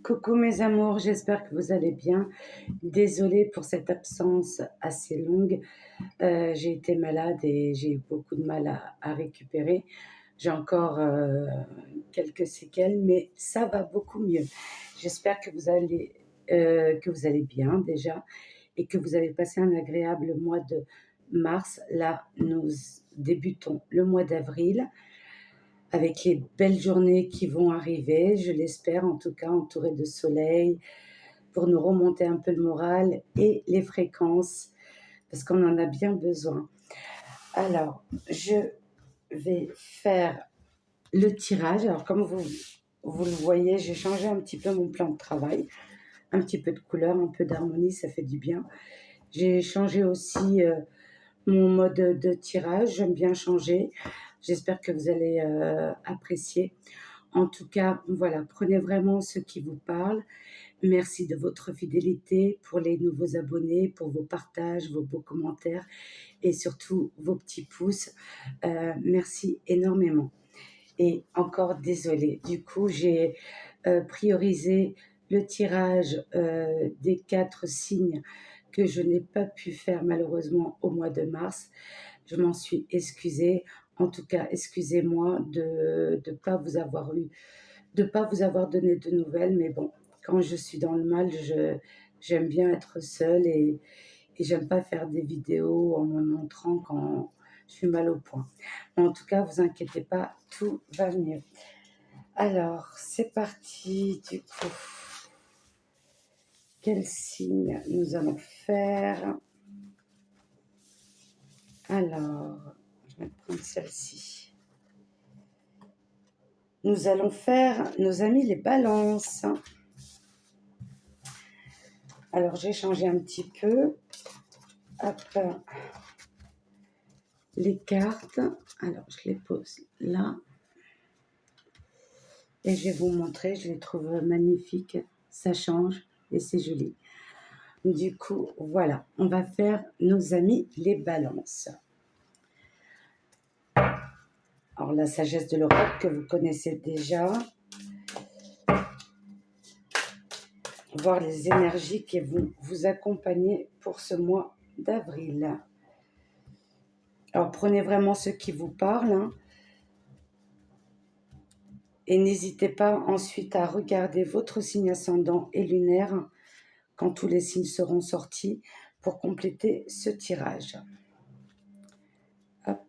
Coucou mes amours, j'espère que vous allez bien. Désolée pour cette absence assez longue. J'ai été malade et j'ai eu beaucoup de mal à récupérer. J'ai encore quelques séquelles, mais ça va beaucoup mieux. J'espère que vous allez bien déjà et que vous avez passé un agréable mois de mars. Là, nous débutons le mois d'avril avec les belles journées qui vont arriver, je l'espère, en tout cas entourées de soleil, pour nous remonter un peu le moral et les fréquences, parce qu'on en a bien besoin. Alors, je vais faire le tirage. Alors, comme vous le voyez, j'ai changé un petit peu mon plan de travail, un petit peu de couleur, un peu d'harmonie, ça fait du bien. J'ai changé aussi mon mode de tirage, j'aime bien changer. J'espère que vous allez apprécier. En tout cas, voilà, prenez vraiment ce qui vous parle. Merci de votre fidélité pour les nouveaux abonnés, pour vos partages, vos beaux commentaires et surtout vos petits pouces. Merci énormément. Et encore désolée, du coup, j'ai priorisé le tirage des 4 signes que je n'ai pas pu faire malheureusement au mois de mars. Je m'en suis excusée. En tout cas, excusez-moi de ne pas vous avoir donné de nouvelles. Mais bon, quand je suis dans le mal, j'aime bien être seule et j'aime pas faire des vidéos en me montrant quand je suis mal au point. En tout cas, vous inquiétez pas, tout va mieux. Alors, c'est parti du coup. Quel signe nous allons faire? Alors, je vais prendre celle-ci. Nous allons faire nos amis les balances. Alors, j'ai changé un petit peu. Hop, les cartes. Alors, je les pose là. Et je vais vous montrer. Je les trouve magnifiques. Ça change et c'est joli. Du coup, voilà. On va faire nos amis les balances. Alors, la sagesse de l'Europe que vous connaissez déjà. Voir les énergies qui vont vous accompagner pour ce mois d'avril. Alors, prenez vraiment ce qui vous parle. Hein, et n'hésitez pas ensuite à regarder votre signe ascendant et lunaire quand tous les signes seront sortis pour compléter ce tirage. Hop.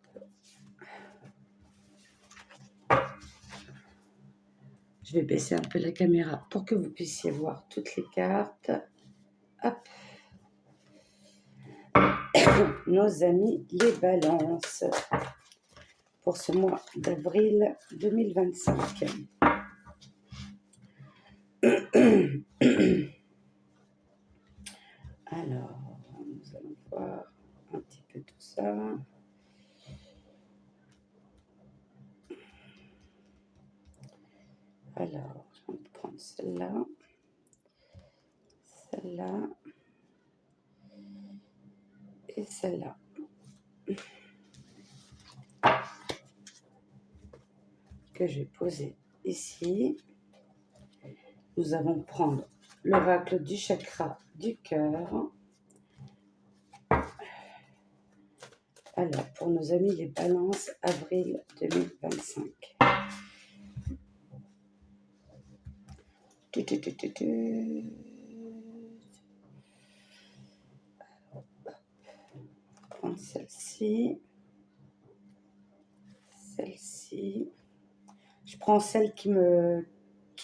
Je vais baisser un peu la caméra pour que vous puissiez voir toutes les cartes. Hop. Nos amis les balances pour ce mois d'avril 2025. Alors, nous allons voir un petit peu tout ça. Alors, je vais prendre celle-là, celle-là et celle-là. Que je vais poser ici. Nous allons prendre l'oracle du chakra du cœur. Alors, pour nos amis les balances, avril 2025. Alors, prendre celle-ci. Celle-ci. Je prends celle qui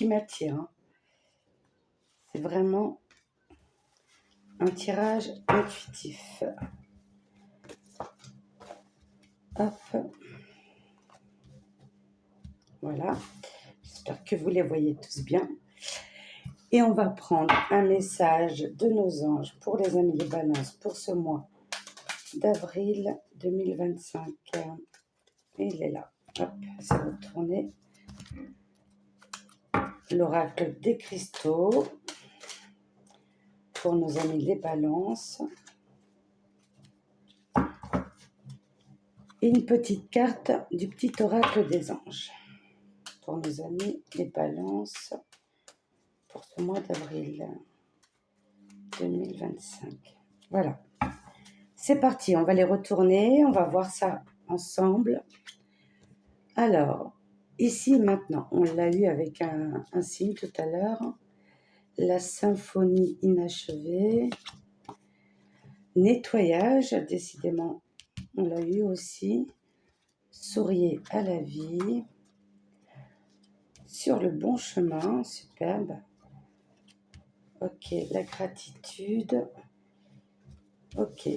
m'attire. Hein. C'est vraiment un tirage intuitif. Hop. Voilà. J'espère que vous les voyez tous bien. Et on va prendre un message de nos anges pour les amis les balances pour ce mois d'avril 2025. Et il est là. Hop, c'est retourné. L'oracle des cristaux pour nos amis les balances. Et une petite carte du petit oracle des anges pour nos amis les balances pour ce mois d'avril 2025. Voilà. C'est parti, on va les retourner, on va voir ça ensemble. Alors, ici maintenant, on l'a eu avec un signe tout à l'heure. La symphonie inachevée. Nettoyage, décidément, on l'a eu aussi. Souriez à la vie. Sur le bon chemin, superbe. Ok, la gratitude. Ok,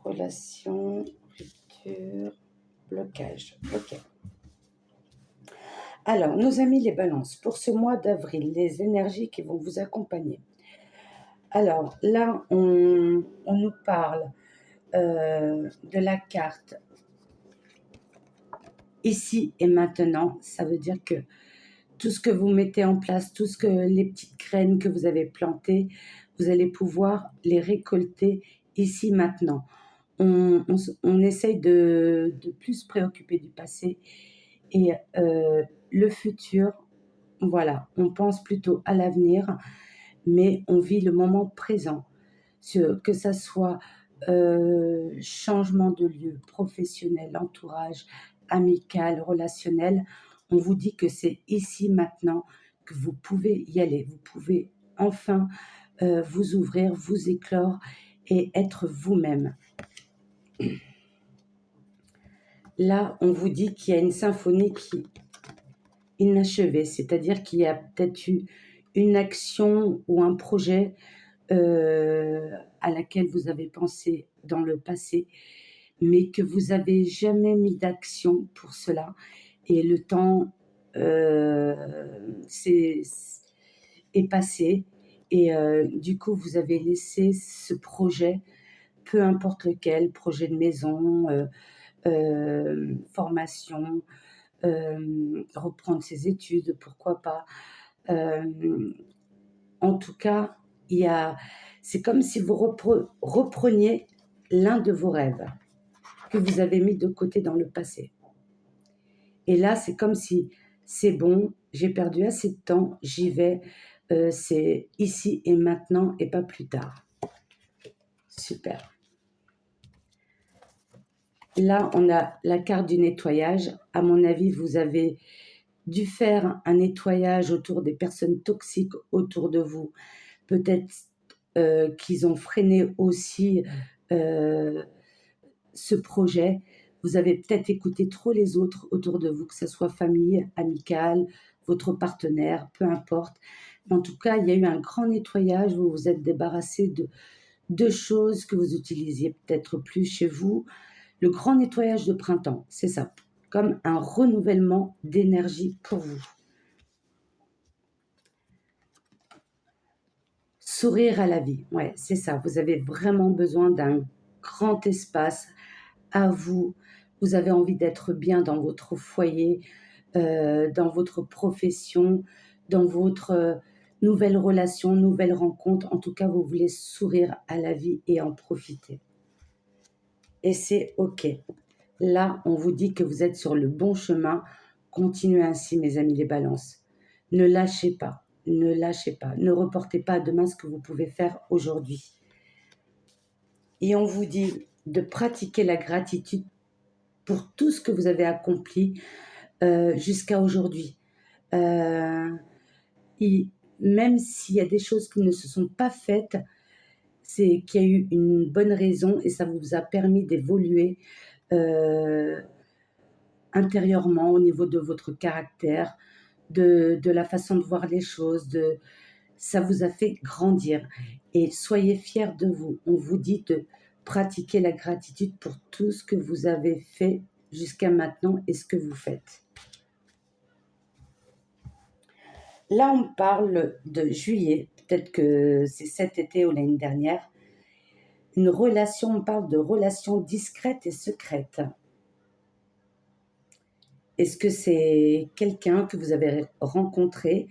relation, rupture, blocage. Ok. Alors, nos amis les balances, pour ce mois d'avril, les énergies qui vont vous accompagner. Alors, là, on nous parle de la carte ici et maintenant. Ça veut dire que tout ce que vous mettez en place, tout ce que les petites graines que vous avez plantées, vous allez pouvoir les récolter ici maintenant. On essaye de plus se préoccuper du passé et le futur, voilà, on pense plutôt à l'avenir, mais on vit le moment présent, que ça soit changement de lieu, professionnel, entourage, amical, relationnel. On vous dit que c'est ici maintenant que vous pouvez y aller, vous pouvez enfin vous ouvrir, vous éclore et être vous-même. Là, on vous dit qu'il y a une symphonie qui est inachevée, c'est-à-dire qu'il y a peut-être eu une action ou un projet à laquelle vous avez pensé dans le passé, mais que vous n'avez jamais mis d'action pour cela. Et le temps est passé. Et du coup, vous avez laissé ce projet, peu importe lequel, projet de maison, formation, reprendre ses études, pourquoi pas. En tout cas, c'est comme si vous repreniez l'un de vos rêves que vous avez mis de côté dans le passé. Et là, c'est comme si c'est bon, j'ai perdu assez de temps, j'y vais, c'est ici et maintenant et pas plus tard. Super. Là, on a la carte du nettoyage. À mon avis, vous avez dû faire un nettoyage autour des personnes toxiques autour de vous. Peut-être qu'ils ont freiné aussi ce projet. Vous avez peut-être écouté trop les autres autour de vous, que ce soit famille, amicale, votre partenaire, peu importe. En tout cas, il y a eu un grand nettoyage, vous vous êtes débarrassé de choses que vous utilisiez peut-être plus chez vous. Le grand nettoyage de printemps, c'est ça, comme un renouvellement d'énergie pour vous. Sourire à la vie, ouais, c'est ça. Vous avez vraiment besoin d'un grand espace à vous. Vous avez envie d'être bien dans votre foyer, dans votre profession, dans votre nouvelle relation, nouvelle rencontre. En tout cas, vous voulez sourire à la vie et en profiter. Et c'est OK. Là, on vous dit que vous êtes sur le bon chemin. Continuez ainsi, mes amis les balances. Ne lâchez pas, ne lâchez pas. Ne reportez pas à demain ce que vous pouvez faire aujourd'hui. Et on vous dit de pratiquer la gratitude pour tout ce que vous avez accompli jusqu'à aujourd'hui. Même s'il y a des choses qui ne se sont pas faites, c'est qu'il y a eu une bonne raison et ça vous a permis d'évoluer intérieurement au niveau de votre caractère, de la façon de voir les choses, ça vous a fait grandir. Et soyez fiers de vous. On vous dit de pratiquer la gratitude pour tout ce que vous avez fait jusqu'à maintenant et ce que vous faites. Là, on parle de juillet, peut-être que c'est cet été ou l'année dernière. Une relation, on parle de relation discrète et secrète. Est-ce que c'est quelqu'un que vous avez rencontré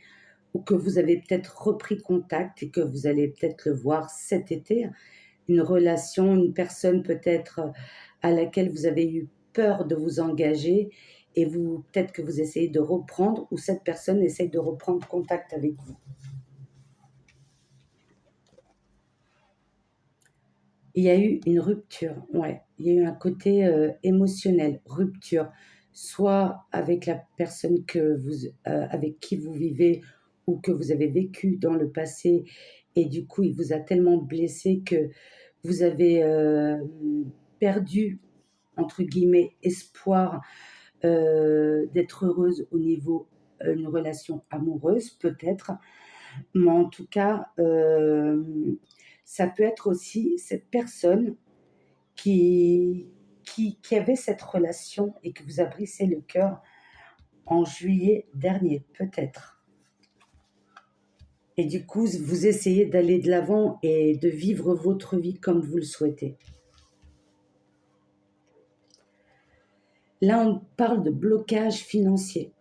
ou que vous avez peut-être repris contact et que vous allez peut-être le voir cet été? Une relation, une personne peut-être à laquelle vous avez eu peur de vous engager et peut-être que vous essayez de reprendre ou cette personne essaye de reprendre contact avec vous. Il y a eu une rupture, ouais. Il y a eu un côté, émotionnel, rupture, soit avec la personne avec qui vous vivez ou que vous avez vécu dans le passé et du coup, il vous a tellement blessé que vous avez, perdu, entre guillemets, «espoir», d'être heureuse au niveau, une relation amoureuse peut-être. Mais en tout cas, ça peut être aussi cette personne qui qui avait cette relation et qui vous a brisé le cœur en juillet dernier, peut-être. Et du coup, vous essayez d'aller de l'avant et de vivre votre vie comme vous le souhaitez. Là, on parle de blocage financier.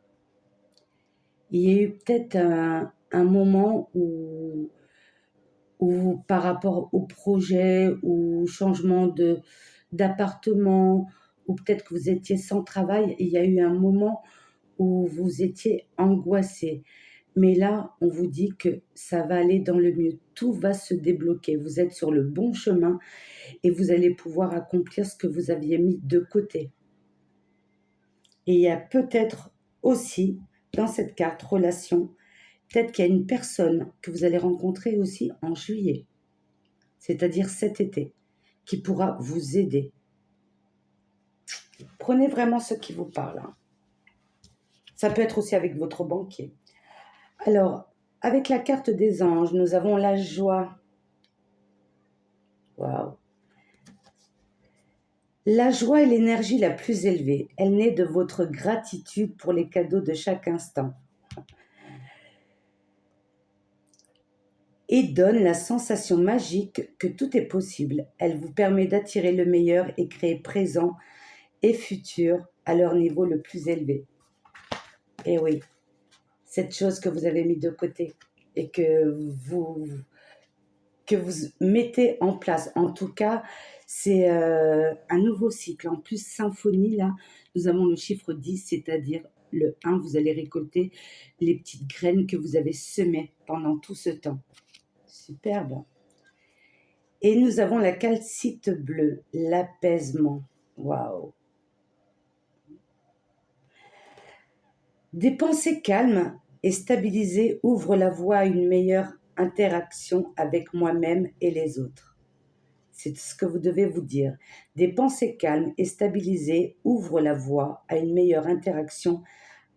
Il y a eu peut-être un moment où par rapport au projet ou changement d'appartement ou peut-être que vous étiez sans travail, il y a eu un moment où vous étiez angoissé. Mais là, on vous dit que ça va aller dans le mieux. Tout va se débloquer. Vous êtes sur le bon chemin et vous allez pouvoir accomplir ce que vous aviez mis de côté. Et il y a peut-être aussi, dans cette carte relation, peut-être qu'il y a une personne que vous allez rencontrer aussi en juillet, c'est-à-dire cet été, qui pourra vous aider. Prenez vraiment ce qui vous parle, hein. Ça peut être aussi avec votre banquier. Alors, avec la carte des anges, nous avons la joie. Waouh! La joie est l'énergie la plus élevée. Elle naît de votre gratitude pour les cadeaux de chaque instant et donne la sensation magique que tout est possible. Elle vous permet d'attirer le meilleur et créer présent et futur à leur niveau le plus élevé. Et oui, cette chose que vous avez mis de côté et que vous mettez en place. En tout cas, c'est un nouveau cycle. En plus, symphonie, là, nous avons le chiffre 10, c'est-à-dire le 1, vous allez récolter les petites graines que vous avez semées pendant tout ce temps. Superbe. Et nous avons la calcite bleue, l'apaisement. Waouh. Des pensées calmes et stabilisées ouvrent la voie à une meilleure interaction avec moi-même et les autres. C'est ce que vous devez vous dire. Des pensées calmes et stabilisées ouvrent la voie à une meilleure interaction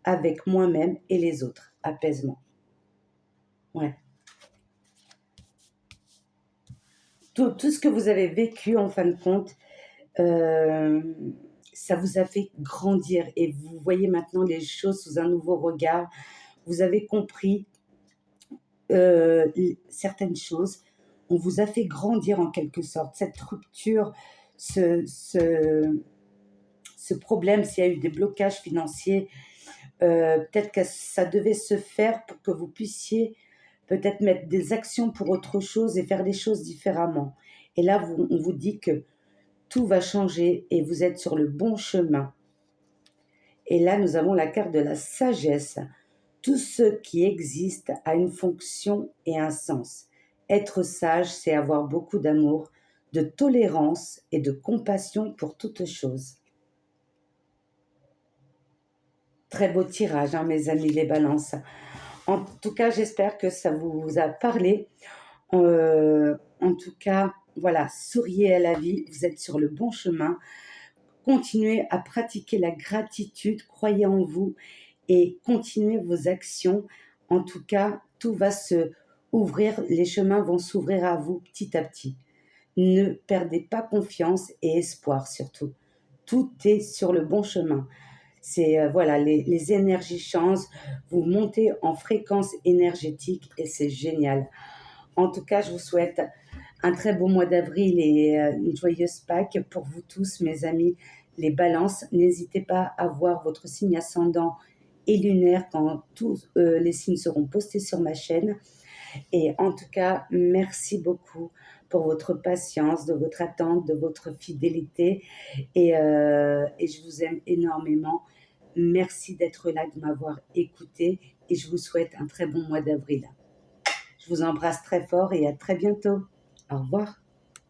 avec moi-même et les autres. Apaisement. Ouais. Tout ce que vous avez vécu, en fin de compte, euh, ça vous a fait grandir et vous voyez maintenant les choses sous un nouveau regard. Vous avez compris certaines choses. On vous a fait grandir en quelque sorte. Cette rupture, ce, ce, ce problème, s'il y a eu des blocages financiers, peut-être que ça devait se faire pour que vous puissiez peut-être mettre des actions pour autre chose et faire les choses différemment. Et là, on vous dit que tout va changer et vous êtes sur le bon chemin. Et là, nous avons la carte de la sagesse. Tout ce qui existe a une fonction et un sens. Être sage, c'est avoir beaucoup d'amour, de tolérance et de compassion pour toutes choses. Très beau tirage, hein, mes amis les balances. En tout cas, j'espère que ça vous a parlé. En tout cas, voilà, souriez à la vie, vous êtes sur le bon chemin. Continuez à pratiquer la gratitude, croyez en vous et continuez vos actions. En tout cas, tout va se ouvrir, les chemins vont s'ouvrir à vous petit à petit. Ne perdez pas confiance et espoir surtout. Tout est sur le bon chemin. C'est voilà, les énergies changent, vous montez en fréquence énergétique et c'est génial. En tout cas, je vous souhaite un très beau mois d'avril et une joyeuse Pâques pour vous tous, mes amis, les balances. N'hésitez pas à voir votre signe ascendant et lunaire quand tous les signes seront postés sur ma chaîne. Et en tout cas, merci beaucoup pour votre patience, de votre attente, de votre fidélité. Et je vous aime énormément. Merci d'être là, de m'avoir écouté. Et je vous souhaite un très bon mois d'avril. Je vous embrasse très fort et à très bientôt. Au revoir.